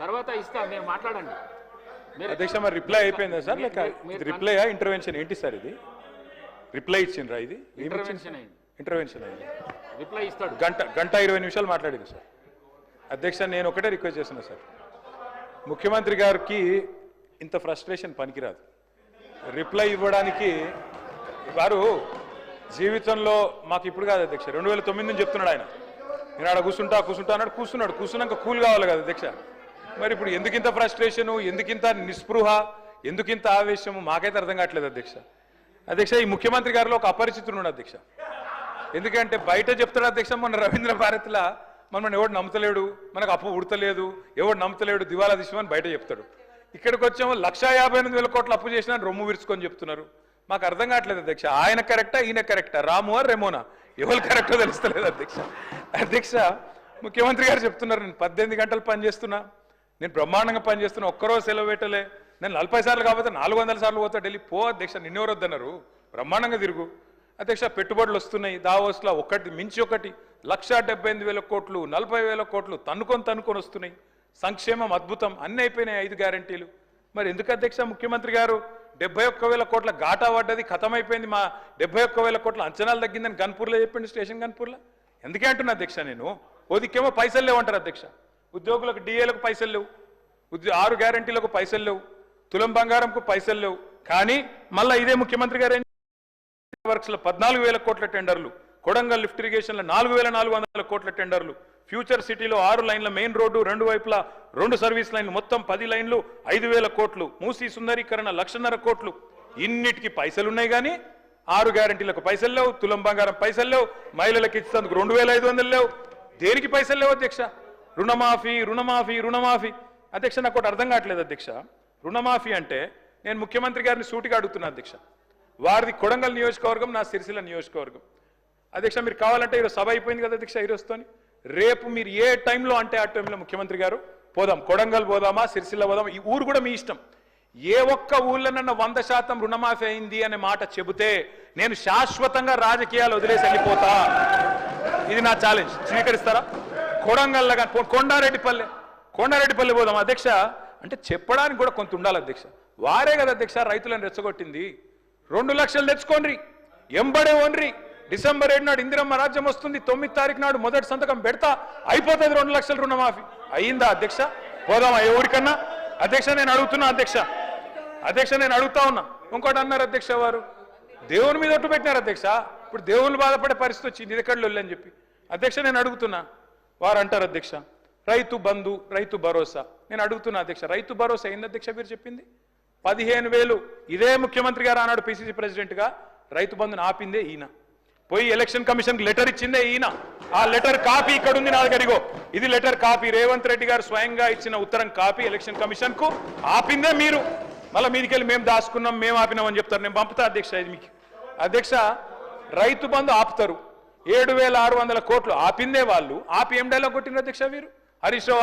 తర్వాత ఇస్తా, మీరు మాట్లాడండి. అధ్యక్ష మరి రిప్లై అయిపోయిందా సార్, లేక రిప్లైయా ఇంటర్వెన్షన్ ఏంటి సార్? ఇది రిప్లై ఇచ్చిండ్రా? ఇది ఇంటర్వెన్షన్ అయింది. ఇంటర్వెన్షన్ అయింది. రిప్లై ఇస్తాడు. గంట 20 నిమిషాలు మాట్లాడింది సార్. అధ్యక్ష నేను ఒకటే రిక్వెస్ట్ చేస్తున్నా సార్, ముఖ్యమంత్రి గారికి ఇంత ఫ్రస్ట్రేషన్ పనికిరాదు. రిప్లై ఇవ్వడానికి వారు జీవితంలో మాకు ఇప్పుడు కాదు అధ్యక్ష, 2009 నుంచి చెప్తున్నాడు ఆయన. నేను ఆడ కూర్చుంటా అన్నాడు, కూర్చున్నాక కూల్ కావాలి కదా అధ్యక్ష. మరి ఇప్పుడు ఎందుకింత ఫ్రస్ట్రేషను, ఎందుకింత నిస్పృహ, ఎందుకింత ఆవేశము మాకైతే అర్థం కావట్లేదు అధ్యక్ష. ఈ ముఖ్యమంత్రి గారిలో ఒక అపరిచితుడు ఉన్నాడు అధ్యక్ష. ఎందుకంటే బయట చెప్తాడు అధ్యక్ష, మొన్న రవీంద్ర భారతిలా మనం ఎవడు నమ్ముతలేడు, మనకు అప్పు ఉడతలేదు, ఎవడు నమ్ముతలేడు, దివాలా తీసామని బయట చెప్తాడు. ఇక్కడికి వచ్చాము 1,58,000 కోట్ల అప్పు చేసినా రొమ్ము విరుచుకొని చెప్తున్నారు. మాకు అర్థం కావట్లేదు అధ్యక్ష, ఆయన కరెక్టా ఈయన కరెక్టా, రాము రెమోనా, ఎవరు కరెక్టో తెలుస్తలేదు అధ్యక్ష. ముఖ్యమంత్రి గారు చెప్తున్నారు నేను 18 గంటలు పనిచేస్తున్నా, నేను బ్రహ్మాండంగా పనిచేస్తున్నా, ఒక్కరోజు సెలవు పెట్టలే, నేను 40 సార్లు కాకపోతే 400 సార్లు పోతా ఢిల్లీ. పో అధ్యక్ష, నిన్నెవరు వద్దన్నారు, బ్రహ్మాండంగా తిరుగు అధ్యక్ష. పెట్టుబడులు వస్తున్నాయి దావోస్లో, ఒకటి మించి ఒకటి, 1,78,000 కోట్లు, 40,000 కోట్లు తన్నుకొని వస్తున్నాయి. సంక్షేమం అద్భుతం, అన్ని అయిపోయినాయి 5 గ్యారంటీలు. మరి ఎందుకు అధ్యక్ష ముఖ్యమంత్రి గారు 71,000 కోట్ల ఘాటా పడ్డది, ఖతమైపోయింది, మా 71,000 కోట్ల అంచనాలు తగ్గిందని గన్పూర్లో చెప్పింది, స్టేషన్ గన్పూర్లో. ఎందుకే అంటున్నా అధ్యక్ష నేను, ఓదికేమో పైసలు లేవంటారు అధ్యక్ష, ఉద్యోగులకు డిఏలకు పైసలు లేవు, 6 గ్యారంటీలకు పైసలు లేవు, తులం బంగారంకు పైసలు లేవు. కానీ మళ్ళీ ఇదే ముఖ్యమంత్రి గారు వర్క్స్లో 14,000 కోట్ల టెండర్లు, కొడంగల్ లిఫ్ట్ ఇరిగేషన్లో 4,400 కోట్ల టెండర్లు, ఫ్యూచర్ సిటీలో 6 లైన్ల మెయిన్ రోడ్డు, 2 వైపులా 2 సర్వీస్ లైన్లు, మొత్తం 10 లైన్లు 5,000 కోట్లు, మూసీ సుందరీకరణ 1,50,000 కోట్లు. ఇన్నిటికి పైసలున్నాయి కానీ 6 గ్యారంటీలకు పైసలు లేవు, తులం బంగారం పైసలు లేవు, మహిళలకు ఇచ్చేందుకు 2,500 లేవు, దేనికి పైసలు లేవు అధ్యక్ష. రుణమాఫీ అధ్యక్ష. నాకు ఒకటి అర్థం కావట్లేదు అధ్యక్ష, రుణమాఫీ అంటే నేను ముఖ్యమంత్రి గారిని సూటిగా అడుగుతున్నా అధ్యక్ష. వారిది కొడంగల్ నియోజకవర్గం, నా సిరిసిల్ల నియోజకవర్గం అధ్యక్ష. మీరు కావాలంటే ఈరోజు సభ అయిపోయింది కదా అధ్యక్ష, ఈరోజుతోని రేపు మీరు ఏ టైంలో అంటే ఆ టైంలో ముఖ్యమంత్రి గారు పోదాం, కొడంగల్ పోదామా, సిరిసిల్ల పోదామా, ఈ ఊరు కూడా మీ ఇష్టం. ఏ ఒక్క ఊళ్ళనన్నా 100% రుణమాఫీ అయింది అనే మాట చెబితే నేను శాశ్వతంగా రాజకీయాలు వదిలేసి వెళ్ళిపోతా. ఇది నా ఛాలెంజ్, స్వీకరిస్తారా? కొడంగల్లో కానీ కొండారెడ్డిపల్లి పోదాం అధ్యక్ష అంటే చెప్పడానికి కూడా కొంత ఉండాలి అధ్యక్ష. వారే కదా అధ్యక్ష రైతులను రెచ్చగొట్టింది. 2 లక్షలు తెచ్చుకోండి, ఎంబడే ఓన్రి, డిసెంబర్ 7 నాడు ఇందిరమ్మ రాజ్యం వస్తుంది, 9 తారీఖు నాడు మొదటి సంతకం పెడతా, అయిపోతుంది 2 లక్షల రుణమాఫీ. అయ్యిందా అధ్యక్ష? పోదామా ఏ ఊరికన్నా అధ్యక్ష? నేను అడుగుతున్నా అధ్యక్ష నేను అడుగుతా ఉన్నా. ఇంకోటి అన్నారు అధ్యక్ష, వారు దేవుని మీద ఒట్టు పెట్టినారు అధ్యక్ష. ఇప్పుడు దేవుళ్ళు బాధపడే పరిస్థితి వచ్చింది, ఇది ఎక్కడ అని చెప్పి అధ్యక్ష నేను అడుగుతున్నా. వారు అంటారు అధ్యక్ష రైతు బంధు, రైతు భరోసా. నేను అడుగుతున్నా అధ్యక్ష, రైతు భరోసా ఏంది అధ్యక్ష? మీరు చెప్పింది 15,000. ఇదే ముఖ్యమంత్రి గారు ఆనాడు పిసిసి ప్రెసిడెంట్గా రైతు బంధుని ఆపిందే ఈయన. పోయి ఎలక్షన్ కమిషన్కి లెటర్ ఇచ్చిందే ఈయన. ఆ లెటర్ కాపీ ఇక్కడ ఉంది నా దగ్గర, ఇగో ఇది లెటర్ కాపీ, రేవంత్ రెడ్డి గారు స్వయంగా ఇచ్చిన ఉత్తరం కాపీ ఎలక్షన్ కమిషన్ కు. ఆపిందే మీరు, మళ్ళీ మీదికెళ్ళి మేము దాచుకున్నాం, మేము ఆపినామని చెప్తారు. నేను పంపుతా అధ్యక్ష ఇది మీకు. అధ్యక్ష రైతు బంధు ఆపుతారు, 7,600 కోట్లు ఆపిందే వాళ్ళు. ఆపి ఏం డైలాగ్ కొట్టినారు అధ్యక్ష? వీరు హరీష్ రావు